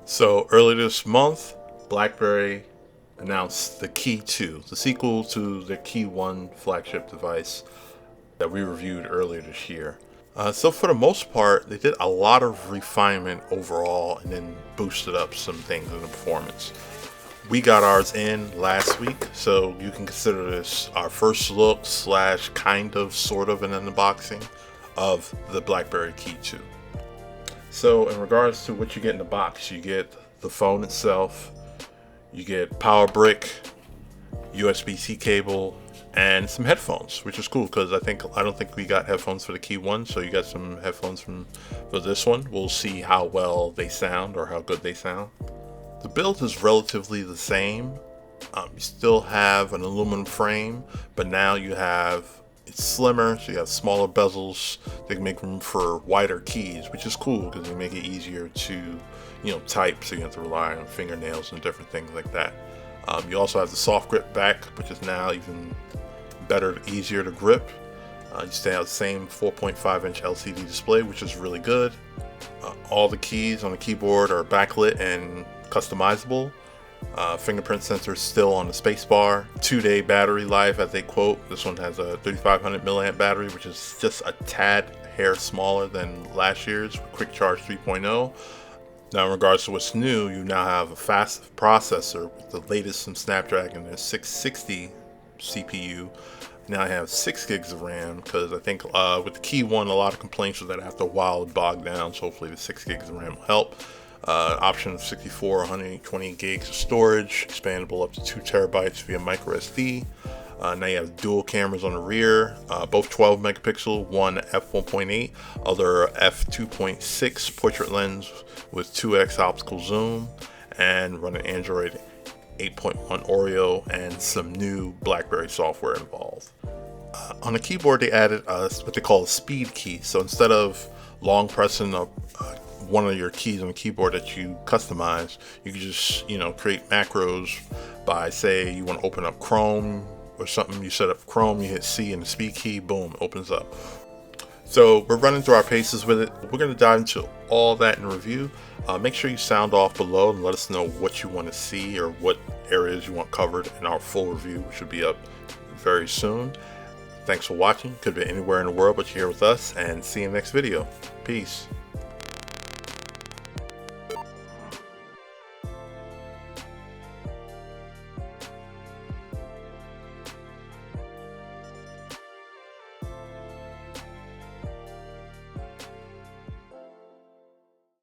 So earlier this month, BlackBerry announced the Key 2, the sequel to the Key 1 flagship device that we reviewed earlier this year. So for the most part, they did a lot of refinement overall and then boosted up some things in the performance. We got ours in last week, so you can consider this our first look / kind of sort of an unboxing of the BlackBerry Key 2. So in regards to what you get in the box, you get the phone itself, you get power brick, USB-C cable, and some headphones, which is cool because I don't think we got headphones for the Key 1, so you got some headphones for this one. We'll see how well they sound or how good they sound. The build is relatively the same. You still have an aluminum frame, but now it's slimmer, so you have smaller bezels. They can make room for wider keys, which is cool because they make it easier to, type, so you have to rely on fingernails and different things like that. You also have the soft grip back, which is now even better, easier to grip. You still have the same 4.5-inch LCD display, which is really good. All the keys on the keyboard are backlit and customizable. Fingerprint sensor still on the space bar. 2-day battery life, as they quote. This one has a 3500 milliamp battery, which is just a tad hair smaller than last year's Quick Charge 3.0. Now, in regards to what's new, you now have a fast processor with the latest from Snapdragon, their 660 CPU. Now I have 6 gigs of RAM because I think with the Key 1, a lot of complaints was that after a while it bogged down, so hopefully the 6 gigs of RAM will help. Option of 64 or 120 gigs of storage, expandable up to 2 terabytes via micro SD. Now you have dual cameras on the rear, both 12 megapixel, one f1.8, other f2.6 portrait lens with 2x optical zoom, and running Android 8.1 Oreo and some new BlackBerry software involved. On the keyboard, they added what they call a speed key. So instead of long pressing one of your keys on the keyboard that you customize, you can just create macros by, say you want to open up Chrome or something. You set up Chrome, you hit C and the speed key, boom, it opens up. So we're running through our paces with it. We're going to dive into all that in review. Make sure you sound off below and let us know what you want to see or what areas you want covered in our full review, which should be up very soon. Thanks for watching. Could be anywhere in the world, but you're here with us, and see you in the next video. Peace.